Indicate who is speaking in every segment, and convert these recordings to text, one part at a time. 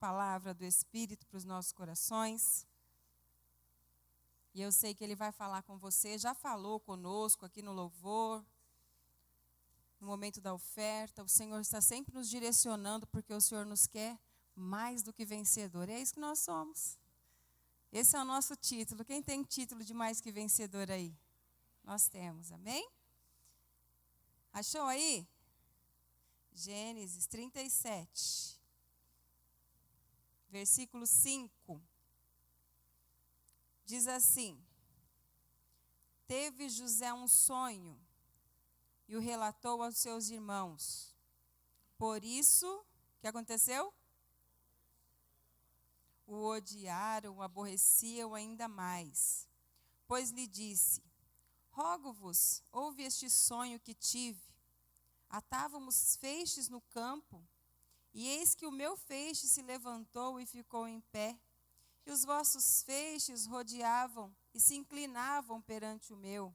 Speaker 1: palavra do Espírito para os nossos corações. E eu sei que Ele vai falar com você, já falou conosco aqui no louvor, no momento da oferta. O Senhor está sempre nos direcionando, porque o Senhor nos quer mais do que vencedor. E é isso que nós somos. Esse é o nosso título. Quem tem título de mais que vencedor aí? Nós temos, amém? Achou aí? Gênesis 37, versículo 5. Diz assim: Teve José um sonho e o relatou aos seus irmãos. Por isso, o que aconteceu? O odiaram, o aborreciam ainda mais. Pois lhe disse: Rogo-vos, ouve este sonho que tive. Atávamos feixes no campo, e eis que o meu feixe se levantou e ficou em pé, e os vossos feixes rodeavam e se inclinavam perante o meu.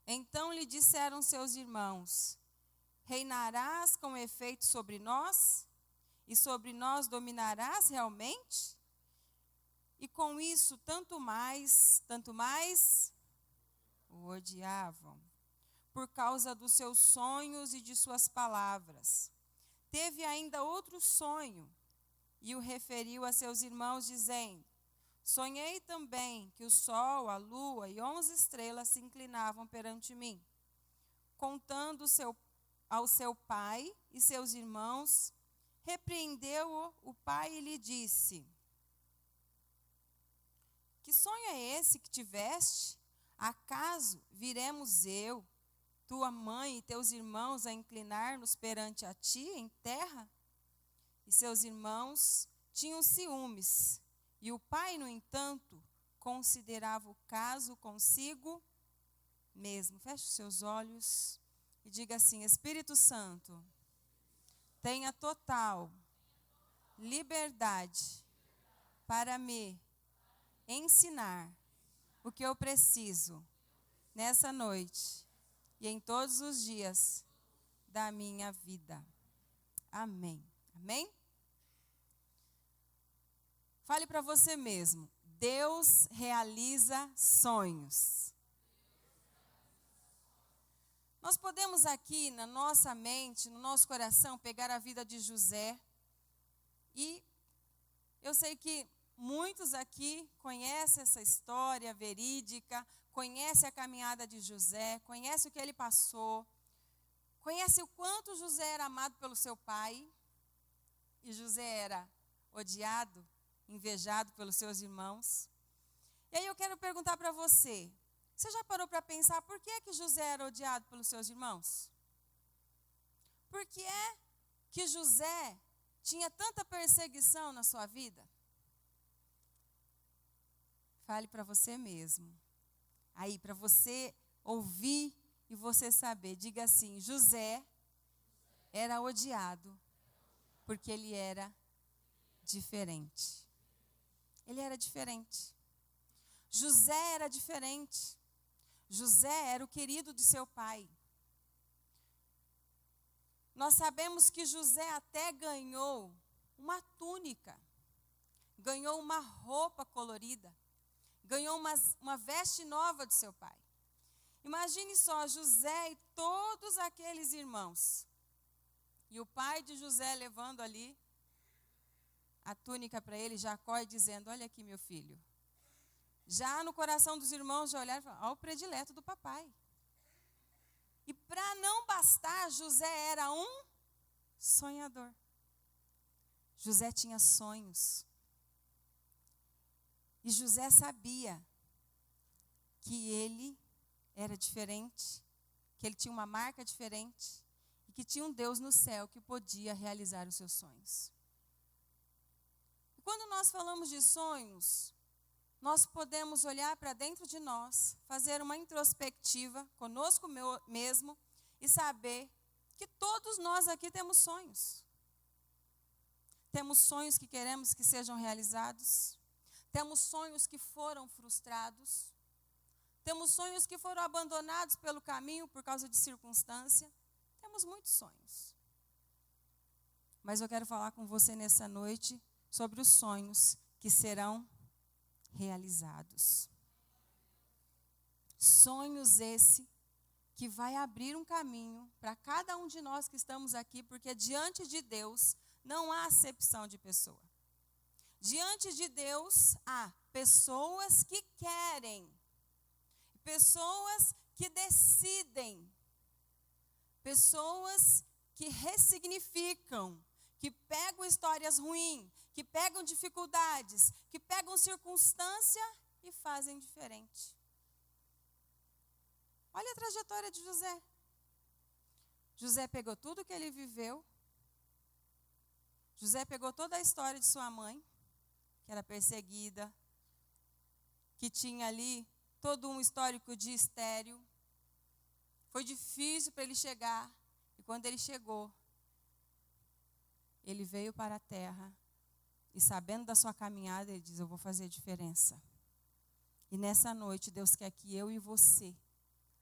Speaker 1: Então lhe disseram seus irmãos: Reinarás com efeito sobre nós? E sobre nós dominarás realmente? E com isso, tanto mais o odiavam, por causa dos seus sonhos e de suas palavras. Teve ainda outro sonho, e o referiu a seus irmãos, dizendo: Sonhei também que o sol, a lua e 11 estrelas se inclinavam perante mim. Contando ao seu pai e seus irmãos, repreendeu-o o pai e lhe disse: Que sonho é esse que tiveste? Acaso viremos eu, tua mãe e teus irmãos a inclinar-nos perante a ti em terra? E seus irmãos tinham ciúmes, e o pai, no entanto, considerava o caso consigo mesmo. Feche os seus olhos e diga assim: Espírito Santo, tenha total liberdade para me ensinar o que eu preciso nessa noite e em todos os dias da minha vida. Amém. Amém? Fale para você mesmo: Deus realiza sonhos. Nós podemos aqui na nossa mente, no nosso coração, pegar a vida de José. E eu sei que muitos aqui conhecem essa história verídica, conhecem a caminhada de José, conhecem o que ele passou, conhecem o quanto José era amado pelo seu pai, e José era odiado, invejado pelos seus irmãos. E aí eu quero perguntar para você: você já parou para pensar por que é que José era odiado pelos seus irmãos? Por que é que José tinha tanta perseguição na sua vida? Fale para você mesmo. Aí, para você ouvir e você saber, diga assim: José era odiado porque ele era diferente. Ele era diferente. José era diferente. José era o querido de seu pai. Nós sabemos que José até ganhou uma túnica, ganhou uma roupa colorida, ganhou uma veste nova de seu pai. Imagine só, José e todos aqueles irmãos. E o pai de José levando ali a túnica para ele, Jacó, e dizendo: Olha aqui, meu filho. Já no coração dos irmãos já olharam e falaram: Ó, o predileto do papai. E para não bastar, José era um sonhador. José tinha sonhos. E José sabia que ele era diferente, que ele tinha uma marca diferente e que tinha um Deus no céu que podia realizar os seus sonhos. E quando nós falamos de sonhos, nós podemos olhar para dentro de nós, fazer uma introspectiva conosco mesmo e saber que todos nós aqui temos sonhos. Temos sonhos que queremos que sejam realizados. Temos sonhos que foram frustrados. Temos sonhos que foram abandonados pelo caminho por causa de circunstância. Temos muitos sonhos. Mas eu quero falar com você nessa noite sobre os sonhos que serão realizados. Sonhos esse que vai abrir um caminho para cada um de nós que estamos aqui, porque diante de Deus não há acepção de pessoa. Diante de Deus há pessoas que querem, pessoas que decidem, pessoas que ressignificam, que pegam histórias ruins, que pegam dificuldades, que pegam circunstância e fazem diferente. Olha a trajetória de José. José pegou tudo que ele viveu. José pegou toda a história de sua mãe, que era perseguida, que tinha ali todo um histórico de estéril. Foi difícil para ele chegar. E quando ele chegou, ele veio para a terra. E sabendo da sua caminhada, ele diz: eu vou fazer diferença. E nessa noite, Deus quer que eu e você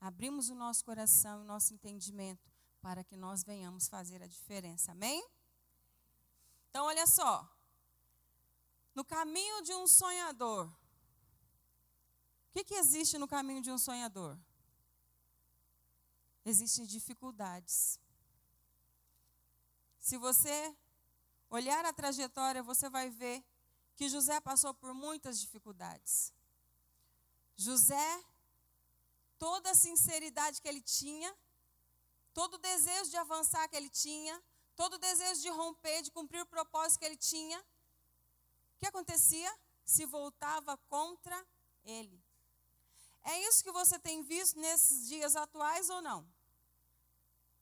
Speaker 1: abrimos o nosso coração e o nosso entendimento para que nós venhamos fazer a diferença. Amém? Então, olha só. No caminho de um sonhador. O que existe no caminho de um sonhador? Existem dificuldades. Se você olhar a trajetória, você vai ver que José passou por muitas dificuldades. José, toda a sinceridade que ele tinha, todo o desejo de avançar que ele tinha, todo o desejo de romper, de cumprir o propósito que ele tinha, o que acontecia? Se voltava contra ele. É isso que você tem visto nesses dias atuais ou não?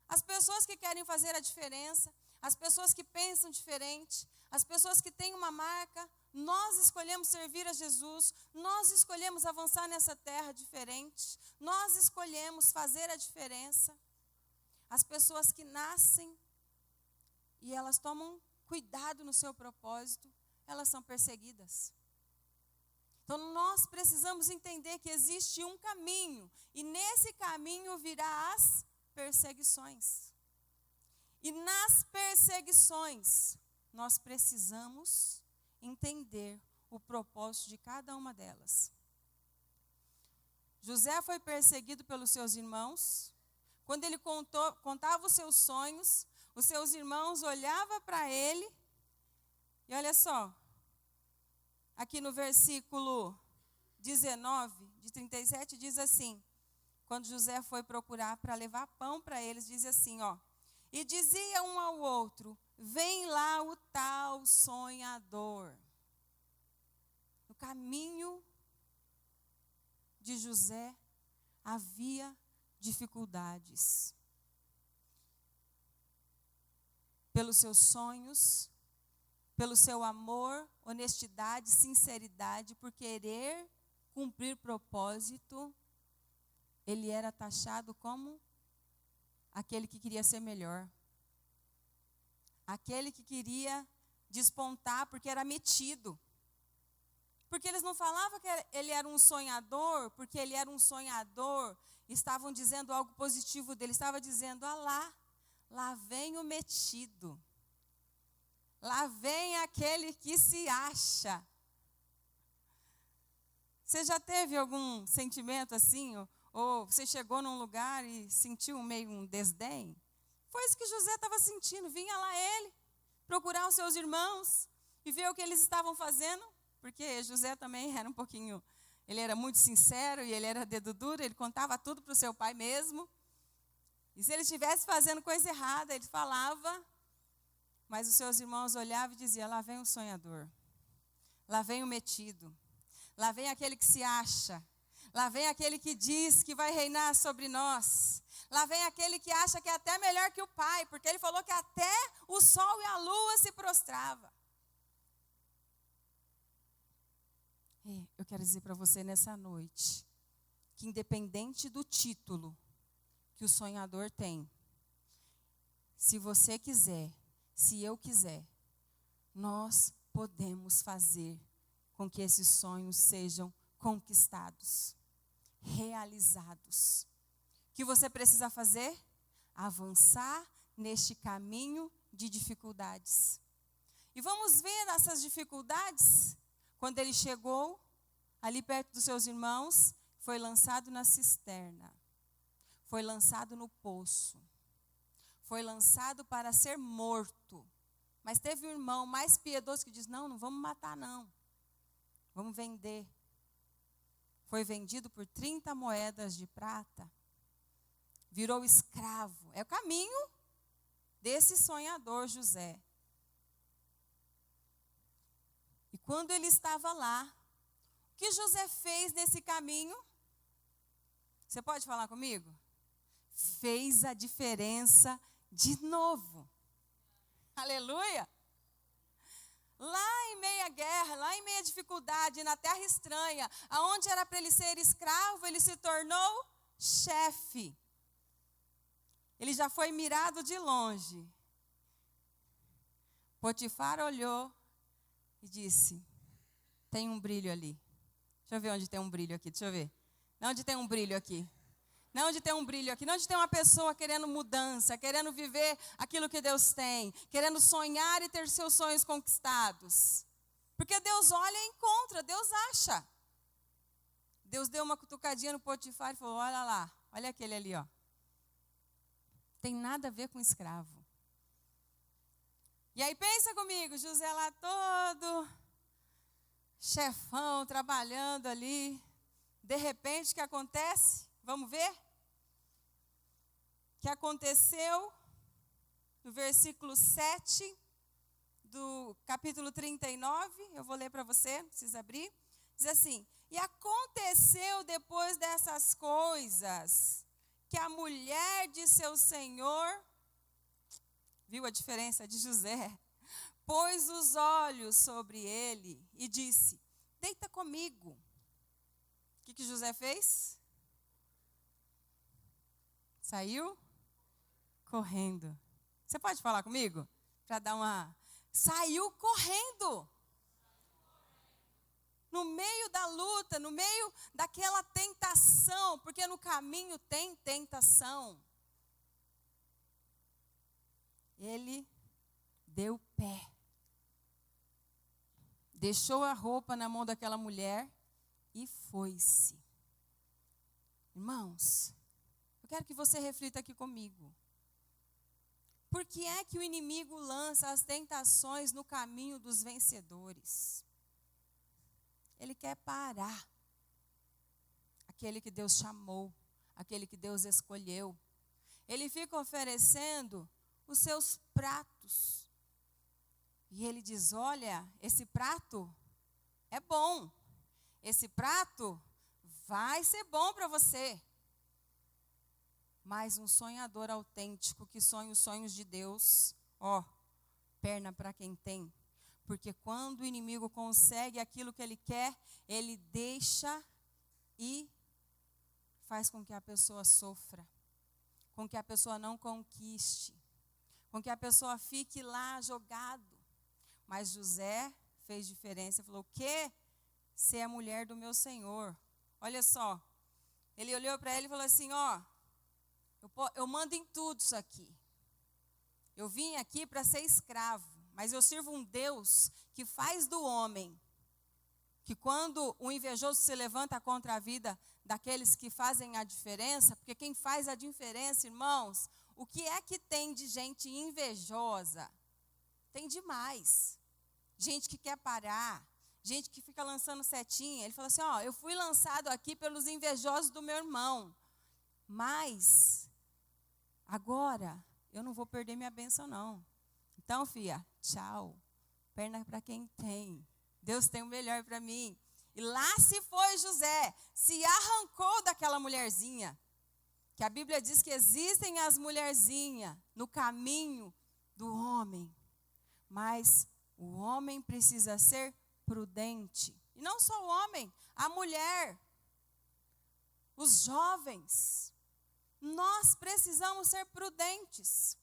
Speaker 1: As pessoas que querem fazer a diferença, as pessoas que pensam diferente, as pessoas que têm uma marca, nós escolhemos servir a Jesus, nós escolhemos avançar nessa terra diferente, nós escolhemos fazer a diferença. As pessoas que nascem e elas tomam cuidado no seu propósito, elas são perseguidas. Então nós precisamos entender que existe um caminho, e nesse caminho virá as perseguições. E nas perseguições, nós precisamos entender o propósito de cada uma delas. José foi perseguido pelos seus irmãos. Quando ele contava os seus irmãos olhavam para ele. E olha só, aqui no versículo 19, de 37, diz assim: quando José foi procurar para levar pão para eles, diz assim, ó: e dizia um ao outro: vem lá o tal sonhador. No caminho de José havia dificuldades. Pelos seus sonhos, pelo seu amor, honestidade, sinceridade, por querer cumprir propósito, ele era taxado como aquele que queria ser melhor. Aquele que queria despontar porque era metido. Porque eles não falavam que ele era um sonhador, porque ele era um sonhador, estavam dizendo algo positivo dele, estava dizendo: ah lá vem o metido. Lá vem aquele que se acha. Você já teve algum sentimento assim? Ou você chegou num lugar e sentiu meio um desdém? Foi isso que José estava sentindo. Vinha lá ele procurar os seus irmãos e ver o que eles estavam fazendo. Porque José também era um pouquinho, ele era muito sincero e ele era dedo duro, ele contava tudo para o seu pai mesmo. E se ele estivesse fazendo coisa errada, ele falava. Mas os seus irmãos olhavam e diziam: lá vem o sonhador, lá vem o metido, lá vem aquele que se acha, lá vem aquele que diz que vai reinar sobre nós, lá vem aquele que acha que é até melhor que o pai, porque ele falou que até o sol e a lua se prostravam. Eu quero dizer para você nessa noite, que independente do título que o sonhador tem, se você quiser, se eu quiser, nós podemos fazer com que esses sonhos sejam conquistados, realizados. O que você precisa fazer? Avançar neste caminho de dificuldades. E vamos ver essas dificuldades quando ele chegou ali perto dos seus irmãos, foi lançado na cisterna, foi lançado no poço, foi lançado para ser morto. Mas teve um irmão mais piedoso que diz, não vamos matar não, vamos vender. Foi vendido por 30 moedas de prata, virou escravo. É o caminho desse sonhador José. E quando ele estava lá, o que José fez nesse caminho? Você pode falar comigo? Fez a diferença de novo. Aleluia! Lá em meia guerra, lá em meia dificuldade, na terra estranha, aonde era para ele ser escravo, ele se tornou chefe. Ele já foi mirado de longe. Potifar olhou e disse, tem um brilho ali. Deixa eu ver onde tem um brilho aqui, deixa eu ver. Onde tem um brilho aqui? Onde tem um brilho aqui? Onde tem uma pessoa querendo mudança, querendo viver aquilo que Deus tem, querendo sonhar e ter seus sonhos conquistados. Porque Deus olha e encontra, Deus acha. Deus deu uma cutucadinha no Potifar e falou, olha lá, olha aquele ali, ó. Tem nada a ver com escravo. E aí pensa comigo, José lá todo chefão, trabalhando ali. De repente, o que acontece? Vamos ver? O que aconteceu no versículo 7 do capítulo 39, eu vou ler para você, não precisa abrir. Diz assim, e aconteceu depois dessas coisas, que a mulher de seu senhor, viu a diferença de José, pôs os olhos sobre ele e disse, deita comigo. O que José fez? Saiu correndo. Você pode falar comigo? Para dar uma... Saiu correndo. No meio da luta, no meio daquela tentação, porque no caminho tem tentação. Ele deu pé. Deixou a roupa na mão daquela mulher e foi-se. Irmãos, eu quero que você reflita aqui comigo. Por que é que o inimigo lança as tentações no caminho dos vencedores? Ele quer parar aquele que Deus chamou, aquele que Deus escolheu. Ele fica oferecendo os seus pratos. E ele diz, olha, esse prato é bom. Esse prato vai ser bom para você. Mas um sonhador autêntico que sonha os sonhos de Deus, perna para quem tem. Porque quando o inimigo consegue aquilo que ele quer, ele deixa e faz com que a pessoa sofra. Com que a pessoa não conquiste. Com que a pessoa fique lá jogado. Mas José fez diferença. Falou, o quê? Você é a mulher do meu Senhor. Olha só. Ele olhou para ele e falou assim, eu mando em tudo isso aqui. Eu vim aqui para ser escravo. Mas eu sirvo um Deus que faz do homem, que quando o invejoso se levanta contra a vida daqueles que fazem a diferença, porque quem faz a diferença, irmãos, o que é que tem de gente invejosa? Tem demais. Gente que quer parar, gente que fica lançando setinha. Ele falou assim, eu fui lançado aqui pelos invejosos do meu irmão, mas agora eu não vou perder minha bênção não. Então, filha, tchau. Perna para quem tem. Deus tem o melhor para mim. E lá se foi José, se arrancou daquela mulherzinha. Que a Bíblia diz que existem as mulherzinhas no caminho do homem. Mas o homem precisa ser prudente. E não só o homem, a mulher, os jovens. Nós precisamos ser prudentes.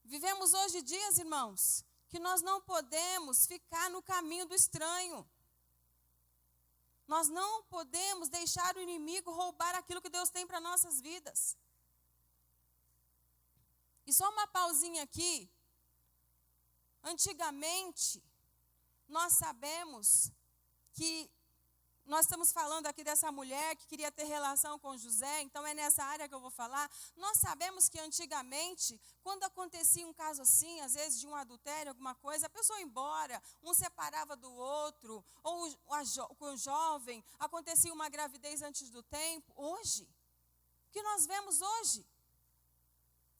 Speaker 1: Vivemos hoje dias, irmãos, que nós não podemos ficar no caminho do estranho. Nós não podemos deixar o inimigo roubar aquilo que Deus tem para nossas vidas. E só uma pausinha aqui. Antigamente, nós sabemos que nós estamos falando aqui dessa mulher que queria ter relação com José, então é nessa área que eu vou falar. Nós sabemos que antigamente, quando acontecia um caso assim, às vezes de um adultério, alguma coisa, a pessoa ia embora, um separava do outro, ou com o jovem, acontecia uma gravidez antes do tempo. Hoje, o que nós vemos hoje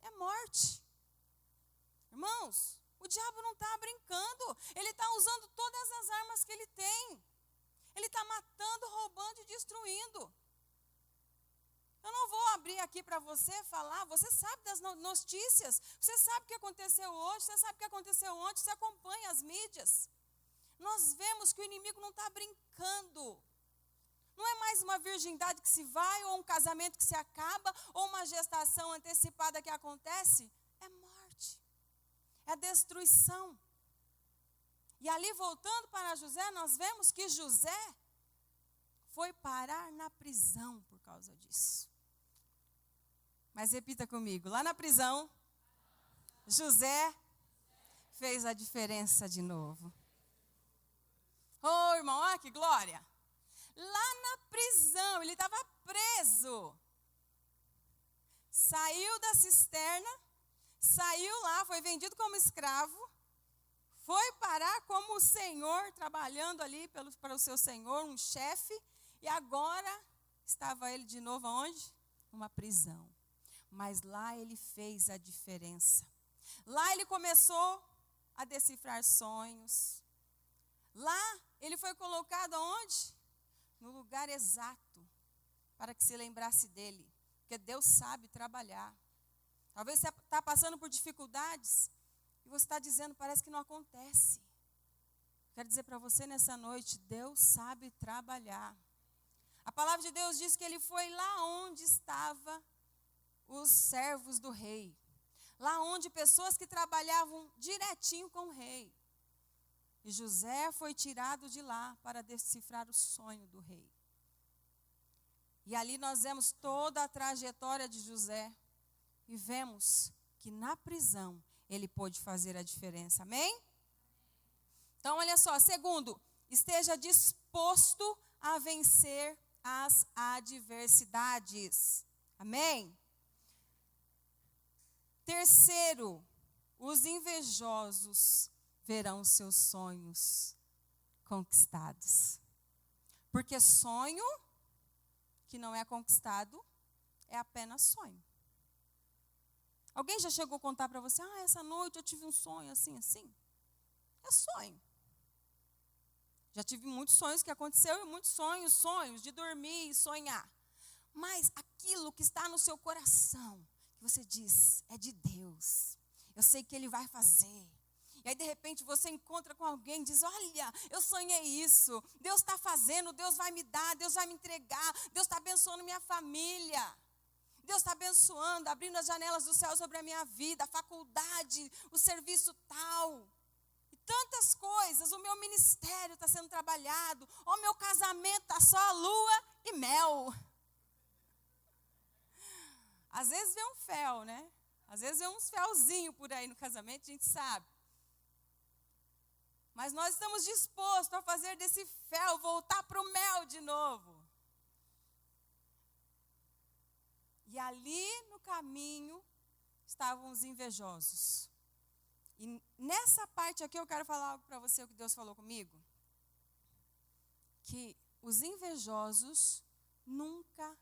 Speaker 1: é morte. Irmãos, o diabo não está brincando, ele está usando todas as armas que ele tem. Ele está matando, roubando e destruindo. Eu não vou abrir aqui para você falar, você sabe das notícias, você sabe o que aconteceu hoje, você sabe o que aconteceu ontem, você acompanha as mídias. Nós vemos que o inimigo não está brincando. Não é mais uma virgindade que se vai, ou um casamento que se acaba, ou uma gestação antecipada que acontece. É morte, é destruição. E ali, voltando para José, nós vemos que José foi parar na prisão por causa disso. Mas repita comigo, lá na prisão, José fez a diferença de novo. Oh, irmão, olha que glória. Lá na prisão, ele estava preso. Saiu da cisterna, saiu lá, foi vendido como escravo. Foi parar como o senhor, trabalhando ali para o seu senhor, um chefe. E agora estava ele de novo aonde? Uma prisão. Mas lá ele fez a diferença. Lá ele começou a decifrar sonhos. Lá ele foi colocado aonde? No lugar exato, para que se lembrasse dele. Porque Deus sabe trabalhar. Talvez você está passando por dificuldades. E você está dizendo, parece que não acontece. Quero dizer para você nessa noite, Deus sabe trabalhar. A palavra de Deus diz que ele foi lá onde estavam os servos do rei. Lá onde pessoas que trabalhavam direitinho com o rei. E José foi tirado de lá para decifrar o sonho do rei. E ali nós vemos toda a trajetória de José. E vemos que na prisão ele pôde fazer a diferença, amém? Então, olha só, segundo, esteja disposto a vencer as adversidades, amém? Terceiro, os invejosos verão seus sonhos conquistados. Porque sonho que não é conquistado é apenas sonho. Alguém já chegou a contar para você, essa noite eu tive um sonho assim, assim? É sonho. Já tive muitos sonhos que aconteceu e muitos sonhos de dormir e sonhar. Mas aquilo que está no seu coração, que você diz, é de Deus. Eu sei que Ele vai fazer. E aí, de repente, você encontra com alguém e diz, olha, eu sonhei isso. Deus está fazendo, Deus vai me dar, Deus vai me entregar. Deus está abençoando minha família. Deus está abençoando, abrindo as janelas do céu sobre a minha vida, a faculdade, o serviço tal. E tantas coisas, o meu ministério está sendo trabalhado, o meu casamento está só lua e mel. Às vezes vem um fel, né? Às vezes vem uns felzinhos por aí no casamento, a gente sabe. Mas nós estamos dispostos a fazer desse fel voltar para o mel de novo. E ali no caminho estavam os invejosos. E nessa parte aqui eu quero falar algo para você, o que Deus falou comigo. Que os invejosos nunca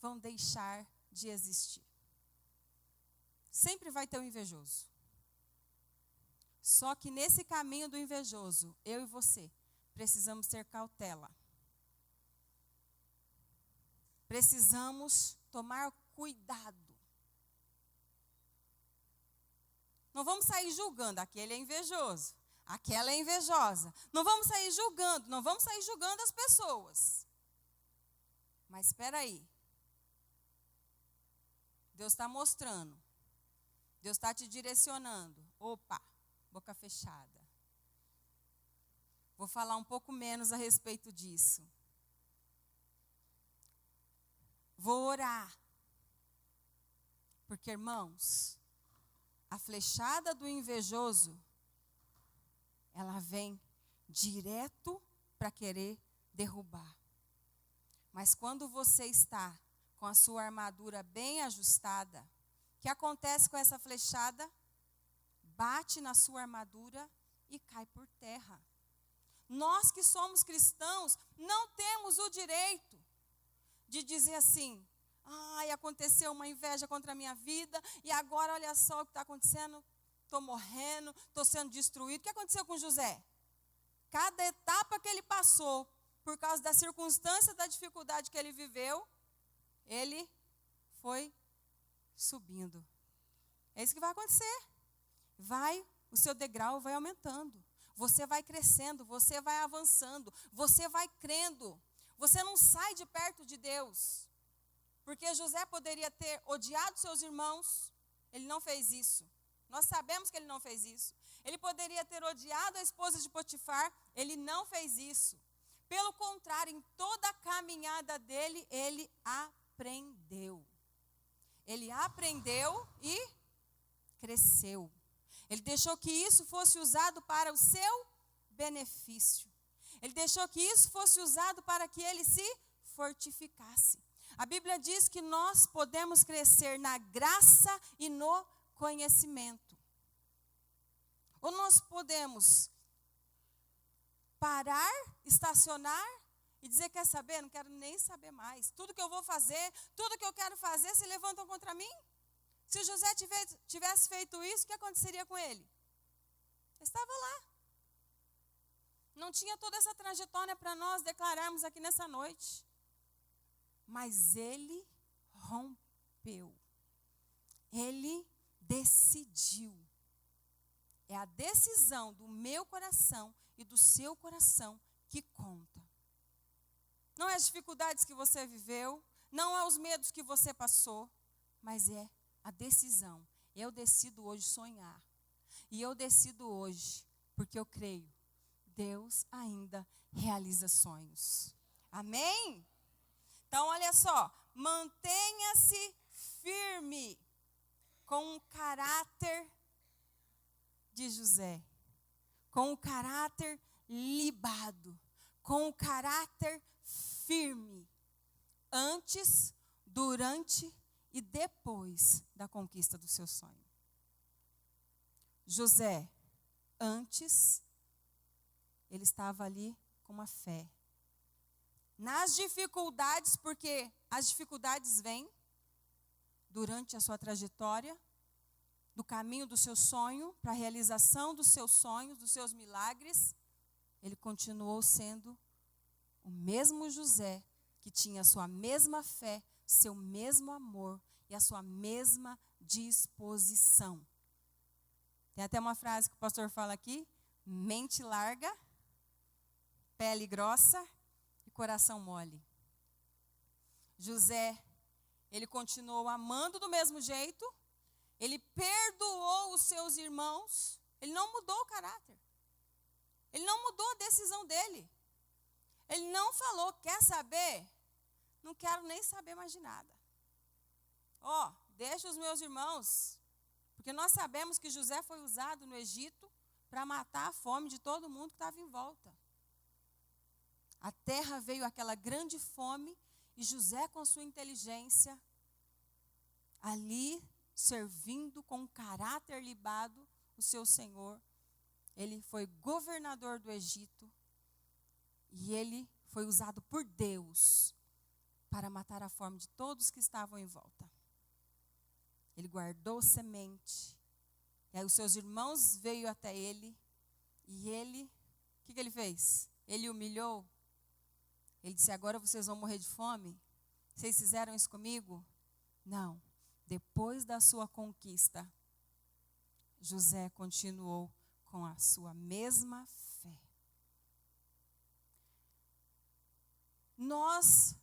Speaker 1: vão deixar de existir. Sempre vai ter um invejoso. Só que nesse caminho do invejoso, eu e você, precisamos ter cautela. Precisamos tomar cuidado. Não vamos sair julgando, aquele é invejoso, aquela é invejosa. Não vamos sair julgando, não vamos sair julgando as pessoas. Mas espera aí. Deus está mostrando. Deus está te direcionando. Opa, boca fechada. Vou falar um pouco menos a respeito disso. Vou orar. Porque, irmãos, a flechada do invejoso, ela vem direto para querer derrubar. Mas quando você está com a sua armadura bem ajustada, o que acontece com essa flechada? Bate na sua armadura e cai por terra. Nós que somos cristãos, não temos o direito de dizer assim: ai, aconteceu uma inveja contra a minha vida, e agora olha só o que está acontecendo, estou morrendo, estou sendo destruído. O que aconteceu com José? Cada etapa que ele passou, por causa da circunstância, da dificuldade que ele viveu, ele foi subindo. É isso que vai acontecer. O seu degrau vai aumentando. Você vai crescendo, você vai avançando, você vai crendo. Você não sai de perto de Deus. Porque José poderia ter odiado seus irmãos, ele não fez isso. Nós sabemos que ele não fez isso. Ele poderia ter odiado a esposa de Potifar, ele não fez isso. Pelo contrário, em toda a caminhada dele, ele aprendeu. Ele aprendeu e cresceu. Ele deixou que isso fosse usado para o seu benefício. Ele deixou que isso fosse usado para que ele se fortificasse. A Bíblia diz que nós podemos crescer na graça e no conhecimento. Ou nós podemos parar, estacionar e dizer: quer saber? Não quero nem saber mais. Tudo que eu vou fazer, tudo que eu quero fazer, se levantam contra mim. Se José tivesse feito isso, o que aconteceria com ele? Ele estava lá. Não tinha toda essa trajetória para nós declararmos aqui nessa noite. Mas ele rompeu. Ele decidiu. É a decisão do meu coração e do seu coração que conta. Não é as dificuldades que você viveu, não é os medos que você passou, mas é a decisão. Eu decido hoje sonhar. E eu decido hoje, porque eu creio, Deus ainda realiza sonhos. Amém? Então, olha só, mantenha-se firme com o caráter de José, com o caráter libado, com o caráter firme, antes, durante e depois da conquista do seu sonho. José, antes, ele estava ali com uma fé. Nas dificuldades, porque as dificuldades vêm durante a sua trajetória, do caminho do seu sonho, para a realização dos seus sonhos, dos seus milagres, ele continuou sendo o mesmo José, que tinha a sua mesma fé, seu mesmo amor e a sua mesma disposição. Tem até uma frase que o pastor fala aqui: mente larga, pele grossa e coração mole. José, ele continuou amando do mesmo jeito, ele perdoou os seus irmãos, ele não mudou o caráter, ele não mudou a decisão dele. Ele não falou: quer saber? Não quero nem saber mais de nada. Deixa os meus irmãos. Porque nós sabemos que José foi usado no Egito para matar a fome de todo mundo que estava em volta. A terra veio aquela grande fome e José, com sua inteligência, ali servindo com um caráter libado o seu Senhor. Ele foi governador do Egito e ele foi usado por Deus para matar a fome de todos que estavam em volta. Ele guardou semente. E aí os seus irmãos veio até ele. E ele, o que ele fez? Ele humilhou. Ele disse: agora vocês vão morrer de fome? Vocês fizeram isso comigo? Não. Depois da sua conquista, José continuou com a sua mesma fé. Nós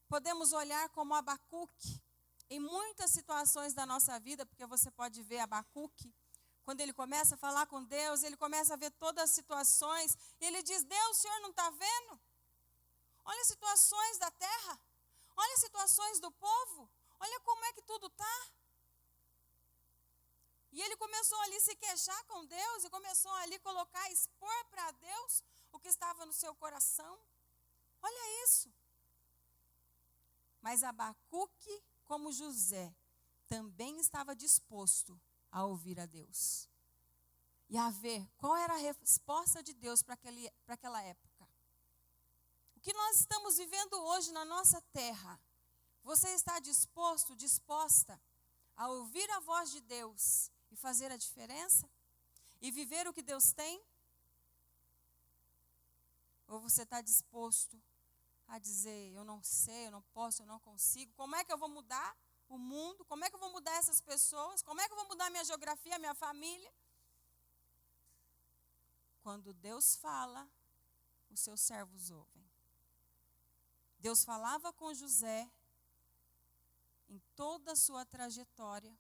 Speaker 1: podemos olhar como Abacuque em muitas situações da nossa vida, porque você pode ver Abacuque, quando ele começa a falar com Deus, ele começa a ver todas as situações, e ele diz: Deus, o Senhor não está vendo? Olha as situações da terra, olha as situações do povo, olha como é que tudo está. E ele começou ali se queixar com Deus e começou ali colocar, expor para Deus o que estava no seu coração. Olha isso. Mas Abacuque, como José, também estava disposto a ouvir a Deus. E a ver qual era a resposta de Deus para aquela época. O que nós estamos vivendo hoje na nossa terra, você está disposto, disposta a ouvir a voz de Deus e fazer a diferença? E viver o que Deus tem? Ou você está disposto a dizer, eu não sei, eu não posso, eu não consigo, como é que eu vou mudar o mundo? Como é que eu vou mudar essas pessoas? Como é que eu vou mudar minha geografia, minha família? Quando Deus fala, os seus servos ouvem. Deus falava com José em toda a sua trajetória.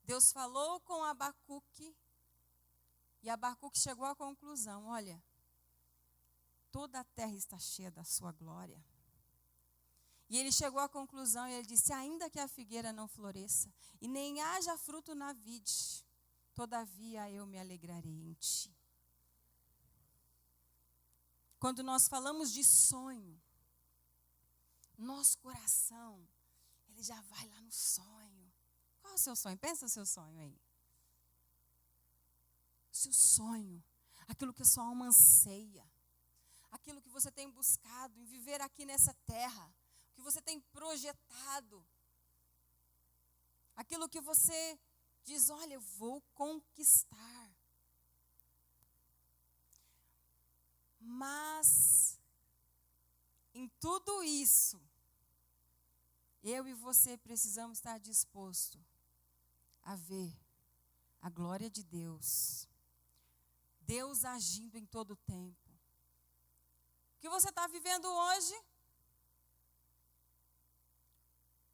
Speaker 1: Deus falou com Abacuque e Abacuque chegou à conclusão, olha, toda a terra está cheia da sua glória. E ele chegou à conclusão e ele disse, ainda que a figueira não floresça e nem haja fruto na vide, todavia eu me alegrarei em ti. Quando nós falamos de sonho, nosso coração, ele já vai lá no sonho. Qual é o seu sonho? Pensa no seu sonho aí. O seu sonho, aquilo que a sua alma anseia, aquilo que você tem buscado em viver aqui nessa terra, o que você tem projetado, aquilo que você diz, olha, eu vou conquistar. Mas, em tudo isso, eu e você precisamos estar dispostos a ver a glória de Deus. Deus agindo em todo o tempo. O que você está vivendo hoje?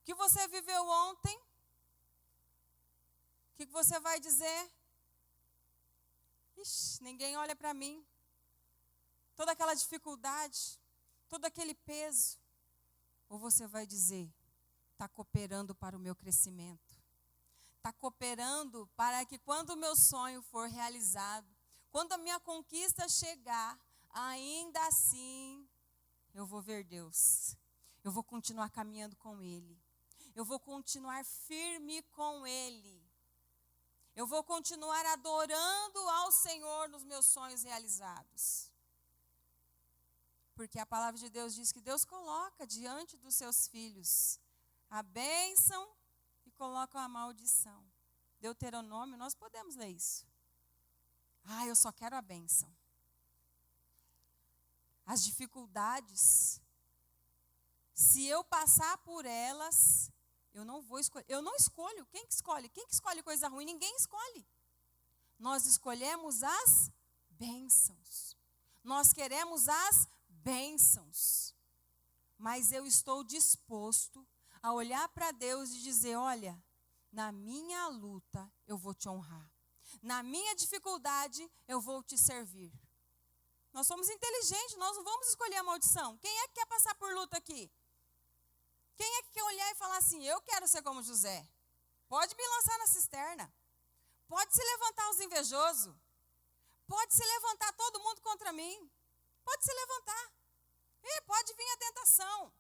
Speaker 1: O que você viveu ontem? O que você vai dizer? Ixi, ninguém olha para mim. Toda aquela dificuldade, todo aquele peso. Ou você vai dizer, está cooperando para o meu crescimento. Está cooperando para que quando o meu sonho for realizado, quando a minha conquista chegar, ainda assim, eu vou ver Deus. Eu vou continuar caminhando com Ele. Eu vou continuar firme com Ele. Eu vou continuar adorando ao Senhor nos meus sonhos realizados. Porque a palavra de Deus diz que Deus coloca diante dos seus filhos a bênção e coloca a maldição. Deuteronômio, nós podemos ler isso. Ah, eu só quero a bênção. As dificuldades, se eu passar por elas, eu não vou escolher. Eu não escolho. Quem que escolhe? Quem que escolhe coisa ruim? Ninguém escolhe. Nós escolhemos as bênçãos. Nós queremos as bênçãos. Mas eu estou disposto a olhar para Deus e dizer, olha, na minha luta eu vou te honrar. Na minha dificuldade eu vou te servir. Nós somos inteligentes, nós não vamos escolher a maldição. Quem é que quer passar por luta aqui? Quem é que quer olhar e falar assim, eu quero ser como José? Pode me lançar na cisterna. Pode se levantar os invejosos. Pode se levantar todo mundo contra mim. Pode se levantar. E pode vir a tentação.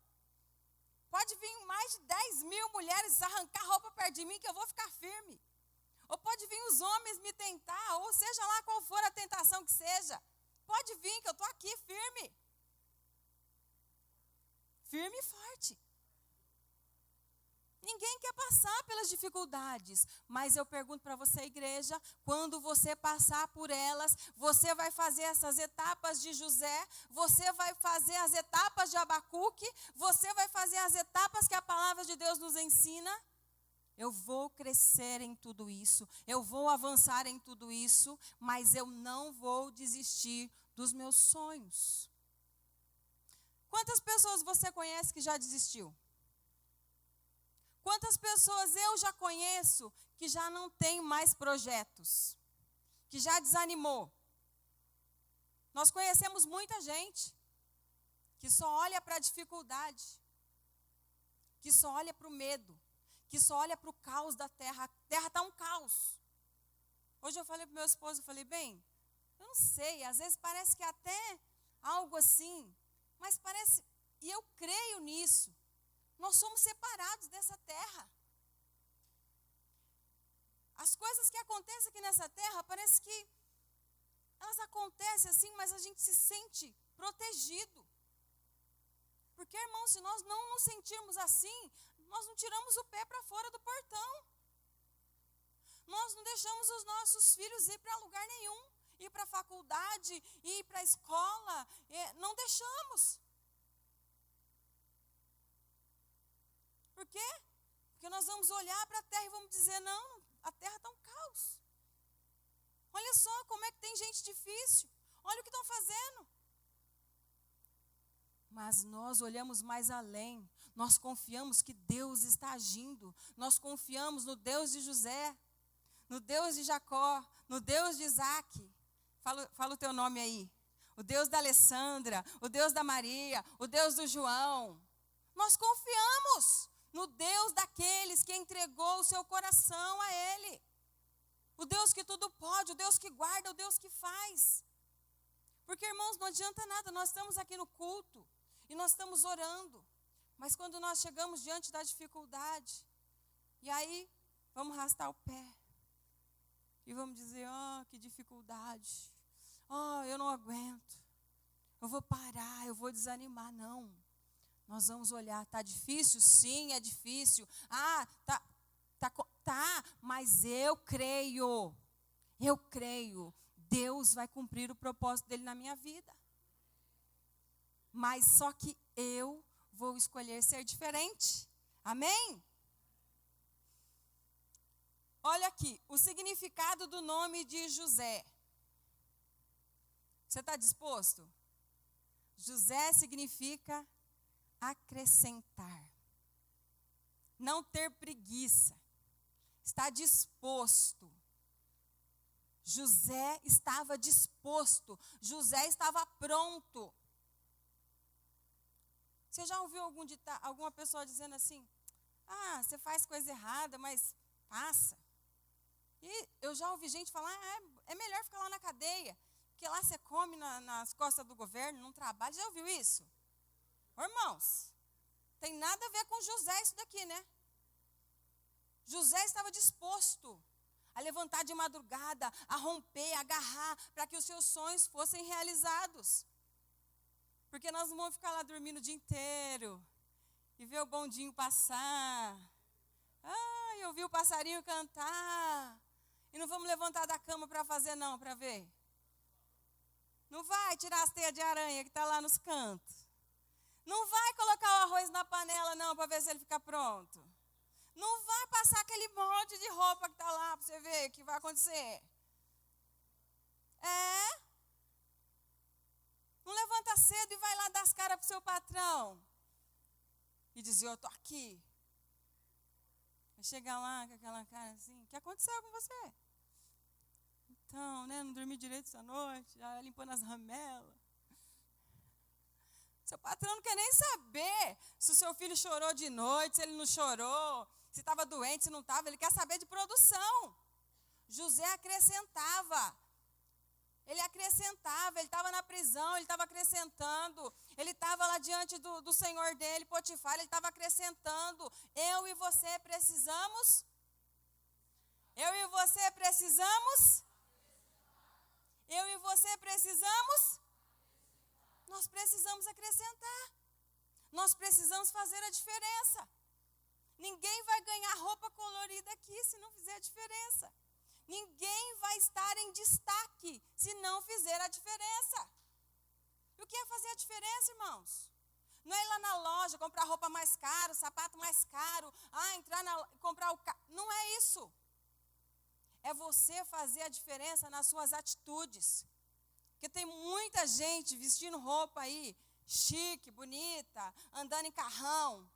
Speaker 1: Pode vir mais de 10.000 mulheres arrancar roupa perto de mim que eu vou ficar firme. Ou pode vir os homens me tentar, ou seja lá qual for a tentação que seja. Pode vir que eu estou aqui firme. Firme e forte. Ninguém quer passar pelas dificuldades, mas eu pergunto para você, igreja, quando você passar por elas, você vai fazer essas etapas de José, você vai fazer as etapas de Abacuque, você vai fazer as etapas que a palavra de Deus nos ensina. Eu vou crescer em tudo isso, eu vou avançar em tudo isso, mas eu não vou desistir dos meus sonhos. Quantas pessoas você conhece que já desistiu? Quantas pessoas eu já conheço que já não tem mais projetos, que já desanimou? Nós conhecemos muita gente que só olha para a dificuldade, que só olha para o medo, que só olha para o caos da terra. A terra está um caos. Hoje eu falei para o meu esposo, eu falei, bem, eu não sei, às vezes parece que é até algo assim, mas parece, e eu creio nisso, nós somos separados dessa terra. As coisas que acontecem aqui nessa terra, parece que elas acontecem assim, mas a gente se sente protegido. Porque, irmão, se nós não nos sentirmos assim, nós não tiramos o pé para fora do portão. Nós não deixamos os nossos filhos ir para lugar nenhum, ir para a faculdade, ir para a escola, não deixamos. Por quê? Porque nós vamos olhar para a terra e vamos dizer, não, a terra está um caos. Olha só como é que tem gente difícil. Olha o que estão fazendo. Mas nós olhamos mais além. Nós confiamos que Deus está agindo. Nós confiamos no Deus de José, no Deus de Jacó, no Deus de Isaac. Fala o teu nome aí. O Deus da Alessandra, o Deus da Maria, o Deus do João. Nós confiamos no Deus daqueles que entregou o seu coração a Ele. O Deus que tudo pode, o Deus que guarda, o Deus que faz. Porque, irmãos, não adianta nada, nós estamos aqui no culto e nós estamos orando. Mas quando nós chegamos diante da dificuldade, e aí vamos arrastar o pé. E vamos dizer, que dificuldade. Eu não aguento. Eu vou parar, eu vou desanimar. Não. Nós vamos olhar, está difícil? Sim, é difícil. Tá, mas eu creio. Deus vai cumprir o propósito dele na minha vida. Mas só que eu vou escolher ser diferente. Amém? Olha aqui, o significado do nome de José. Você está disposto? José significa acrescentar. Não ter preguiça. Está disposto. José estava disposto. José estava pronto. Você já ouviu alguma pessoa dizendo assim, você faz coisa errada, mas passa. E eu já ouvi gente falar, é melhor ficar lá na cadeia, porque lá você come nas costas do governo, não trabalha. Já ouviu isso? Irmãos, tem nada a ver com José isso daqui, né? José estava disposto a levantar de madrugada, a romper, a agarrar, para que os seus sonhos fossem realizados. Porque nós não vamos ficar lá dormindo o dia inteiro e ver o bondinho passar. Eu vi o passarinho cantar. E não vamos levantar da cama para fazer não, para ver. Não vai tirar as teias de aranha que está lá nos cantos. Não vai colocar o arroz na panela não, para ver se ele fica pronto. Não vai passar aquele monte de roupa que está lá para você ver o que vai acontecer. Não levanta cedo e vai lá dar as caras para o seu patrão. E dizer, eu estou aqui. Vai chegar lá com aquela cara assim, o que aconteceu com você? Então, não dormi direito essa noite, já limpando as ramelas. Seu patrão não quer nem saber se o seu filho chorou de noite, se ele não chorou, se estava doente, se não estava. Ele quer saber de produção. José acrescentava. Ele estava na prisão, ele estava acrescentando. Ele estava lá diante do senhor dele, Potifar, ele estava acrescentando. Eu e você precisamos. Nós precisamos acrescentar. Nós precisamos fazer a diferença. Ninguém vai ganhar roupa colorida aqui se não fizer a diferença. Ninguém vai estar em destaque se não fizer a diferença. E o que é fazer a diferença, irmãos? Não é ir lá na loja, comprar roupa mais cara, sapato mais caro, comprar o carro. Não é isso. É você fazer a diferença nas suas atitudes. Porque tem muita gente vestindo roupa aí, chique, bonita, andando em carrão,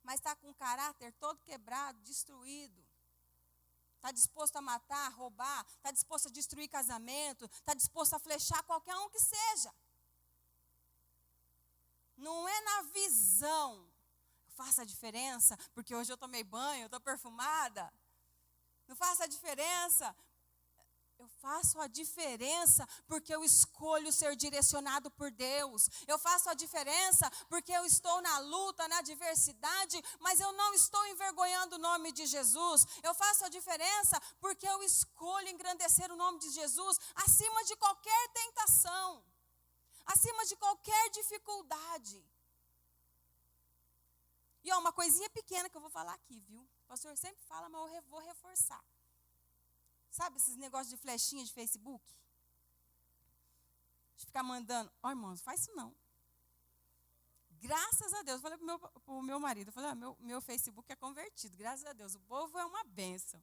Speaker 1: mas está com o caráter todo quebrado, destruído. Está disposto a matar, roubar, está disposto a destruir casamento, está disposto a flechar qualquer um que seja. Não é na visão. Faça a diferença, porque hoje eu tomei banho, eu estou perfumada. Não faça a diferença. Eu faço a diferença porque eu escolho ser direcionado por Deus. Eu faço a diferença porque eu estou na luta, na adversidade, mas eu não estou envergonhando o nome de Jesus. Eu faço a diferença porque eu escolho engrandecer o nome de Jesus acima de qualquer tentação, acima de qualquer dificuldade. E uma coisinha pequena que eu vou falar aqui, viu? O pastor sempre fala, mas eu vou reforçar. Sabe esses negócios de flechinha de Facebook? De ficar mandando. Irmãos, faz isso não. Graças a Deus. Eu falei pro meu marido, eu falei, meu Facebook é convertido. Graças a Deus. O povo é uma bênção.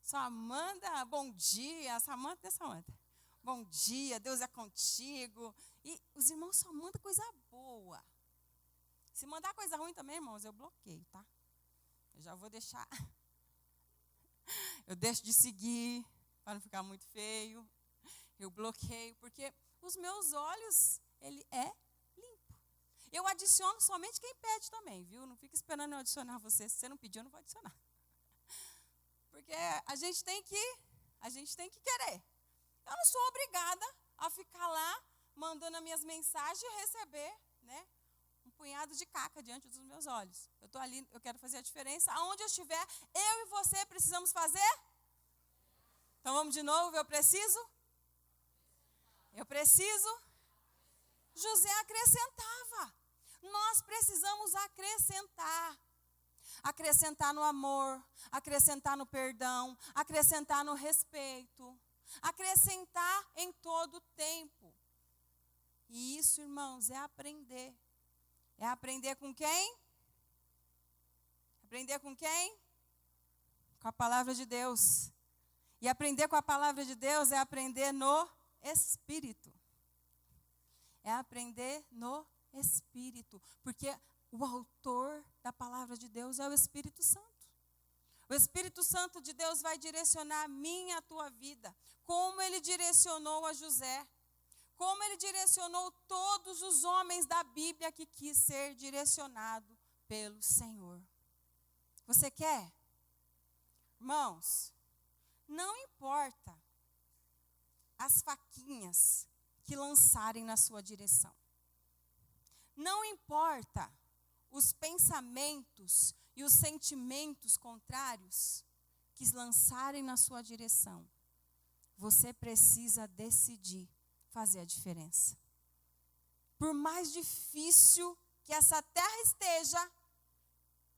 Speaker 1: Só manda bom dia, Samanta. Bom dia, Deus é contigo. E os irmãos só mandam coisa boa. Se mandar coisa ruim também, irmãos, eu bloqueio, tá? Eu já vou deixar... Eu deixo de seguir, para não ficar muito feio. Eu bloqueio, porque os meus olhos, ele é limpo. Eu adiciono somente quem pede também, viu? Não fica esperando eu adicionar você. Se você não pedir, eu não vou adicionar. Porque a gente tem que querer. Eu não sou obrigada a ficar lá, mandando as minhas mensagens e receber, né? Um punhado de caca diante dos meus olhos. Eu estou ali, eu quero fazer a diferença. Aonde eu estiver, eu e você precisamos fazer? Então vamos de novo, eu preciso? José acrescentava. Nós precisamos acrescentar. Acrescentar no amor, acrescentar no perdão, acrescentar no respeito. Acrescentar em todo o tempo. E isso, irmãos, é aprender. É aprender com quem? Aprender com quem? Com a palavra de Deus. E aprender com a palavra de Deus é aprender no Espírito. É aprender no Espírito. Porque o autor da palavra de Deus é o Espírito Santo. O Espírito Santo de Deus vai direcionar a minha e a tua vida. Como ele direcionou a José. Como ele direcionou todos os homens da Bíblia que quis ser direcionado pelo Senhor. Você quer? Irmãos, não importa as faquinhas que lançarem na sua direção. Não importa os pensamentos e os sentimentos contrários que lançarem na sua direção. Você precisa decidir fazer a diferença. Por mais difícil que essa terra esteja,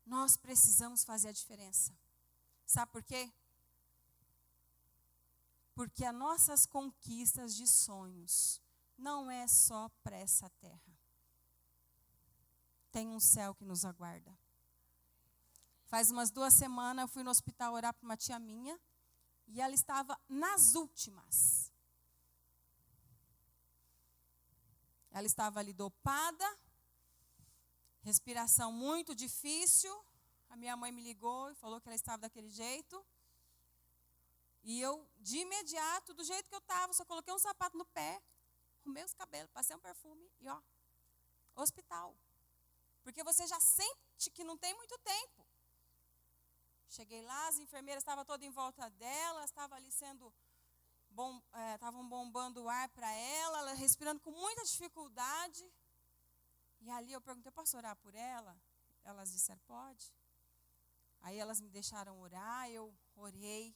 Speaker 1: nós precisamos fazer a diferença. Sabe por quê? Porque as nossas conquistas de sonhos não é só para essa terra. Tem um céu que nos aguarda. Faz umas 2 semanas eu fui no hospital orar para uma tia minha e ela estava nas últimas. Ela estava ali dopada, respiração muito difícil. A minha mãe me ligou e falou que ela estava daquele jeito. E eu, de imediato, do jeito que eu estava, só coloquei um sapato no pé, arrumei os cabelos, passei um perfume e hospital. Porque você já sente que não tem muito tempo. Cheguei lá, as enfermeiras estavam todas em volta dela, estavam ali estavam bombando o ar para ela respirando com muita dificuldade. E ali eu perguntei, posso orar por ela? Elas disseram, pode. Aí elas me deixaram orar, eu orei,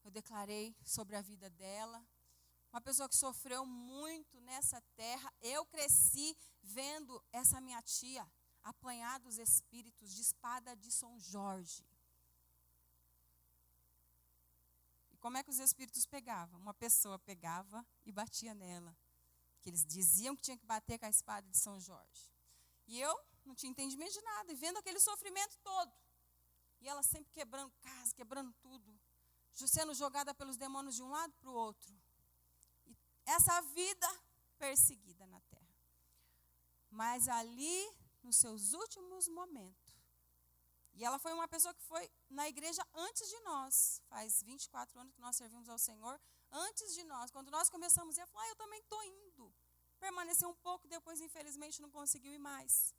Speaker 1: eu declarei sobre a vida dela. Uma pessoa que sofreu muito nessa terra. Eu cresci vendo essa minha tia apanhar dos espíritos de espada de São Jorge. Como é que os espíritos pegavam? Uma pessoa pegava e batia nela. Que eles diziam que tinha que bater com a espada de São Jorge. E eu não tinha entendimento de nada. E vendo aquele sofrimento todo. E ela sempre quebrando casa, quebrando tudo. Sendo jogada pelos demônios de um lado para o outro. E essa vida perseguida na terra. Mas ali, nos seus últimos momentos. E ela foi uma pessoa que foi na igreja antes de nós. Faz 24 anos que nós servimos ao Senhor. Antes de nós. Quando nós começamos, ela falou, eu também estou indo. Permaneceu um pouco, depois infelizmente não conseguiu ir mais.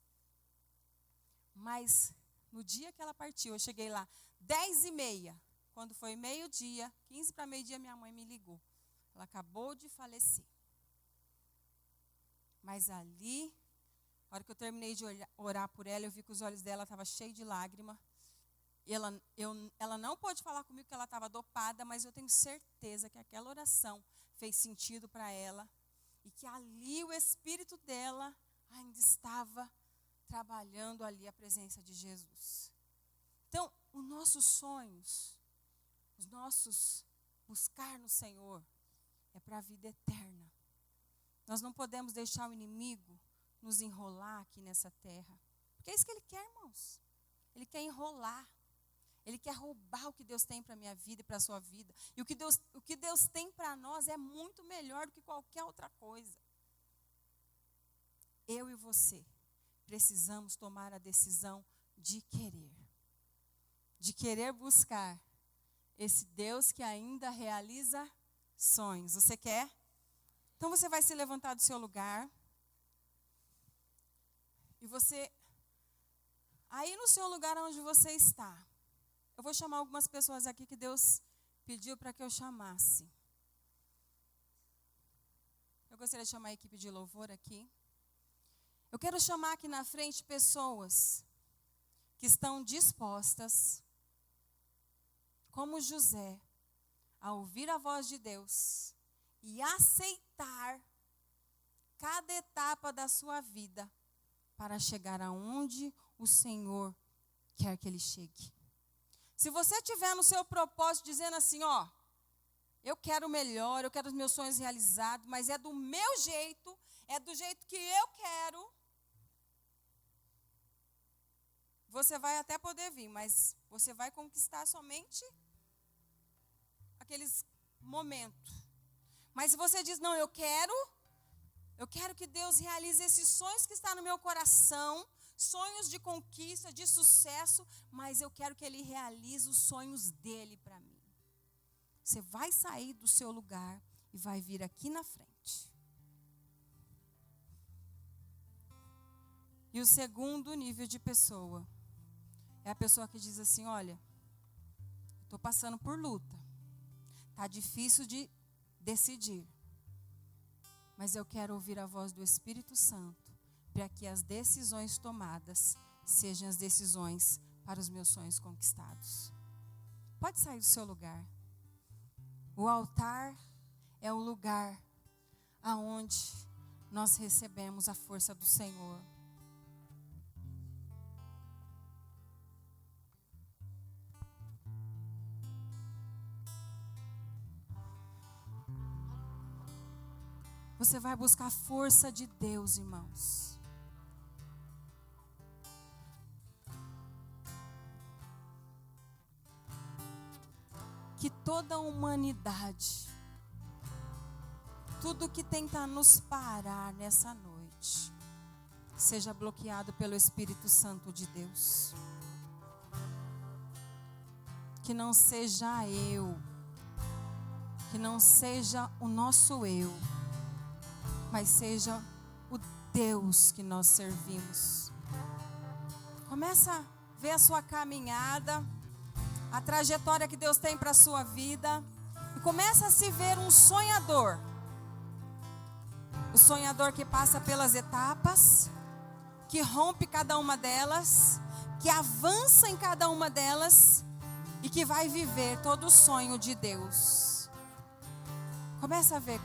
Speaker 1: Mas no dia que ela partiu, eu cheguei lá 10h30. Quando foi meio-dia, 15 para meio-dia, minha mãe me ligou. Ela acabou de falecer. Mas ali, na hora que eu terminei de orar por ela, eu vi que os olhos dela estavam cheios de lágrima. E ela não pôde falar comigo que ela estava dopada, mas eu tenho certeza que aquela oração fez sentido para ela. E que ali o espírito dela ainda estava trabalhando ali a presença de Jesus. Então, os nossos sonhos, os nossos buscar no Senhor, é para a vida eterna. Nós não podemos deixar o inimigo nos enrolar aqui nessa terra. Porque é isso que ele quer, irmãos. Ele quer enrolar. Ele quer roubar o que Deus tem para a minha vida e para a sua vida. E o que Deus tem para nós é muito melhor do que qualquer outra coisa. Eu e você precisamos tomar a decisão de querer. De querer buscar esse Deus que ainda realiza sonhos. Você quer? Então você vai se levantar do seu lugar. E você, aí no seu lugar onde você está, eu vou chamar algumas pessoas aqui que Deus pediu para que eu chamasse. Eu gostaria de chamar a equipe de louvor aqui. Eu quero chamar aqui na frente pessoas que estão dispostas, como José, a ouvir a voz de Deus e aceitar cada etapa da sua vida para chegar aonde o Senhor quer que ele chegue. Se você estiver no seu propósito dizendo assim, ó, eu quero o melhor, eu quero os meus sonhos realizados, mas é do meu jeito, é do jeito que eu quero, você vai até poder vir, mas você vai conquistar somente aqueles momentos. Mas se você diz, não, eu quero que Deus realize esses sonhos que estão no meu coração, sonhos de conquista, de sucesso, mas eu quero que Ele realize os sonhos dEle para mim. Você vai sair do seu lugar e vai vir aqui na frente. E o segundo nível de pessoa é a pessoa que diz assim, olha, estou passando por luta, está difícil de decidir, mas eu quero ouvir a voz do Espírito Santo, para que as decisões tomadas sejam as decisões para os meus sonhos conquistados. Pode sair do seu lugar. O altar é o lugar aonde nós recebemos a força do Senhor. Você vai buscar a força de Deus, irmãos. Que toda a humanidade, tudo que tenta nos parar nessa noite, seja bloqueado pelo Espírito Santo de Deus. Que não seja eu, que não seja o nosso eu, mas seja o Deus que nós servimos. Começa a ver a sua caminhada, a trajetória que Deus tem para a sua vida, e começa a se ver um sonhador. O sonhador que passa pelas etapas, que rompe cada uma delas, que avança em cada uma delas e que vai viver todo o sonho de Deus. Começa a ver.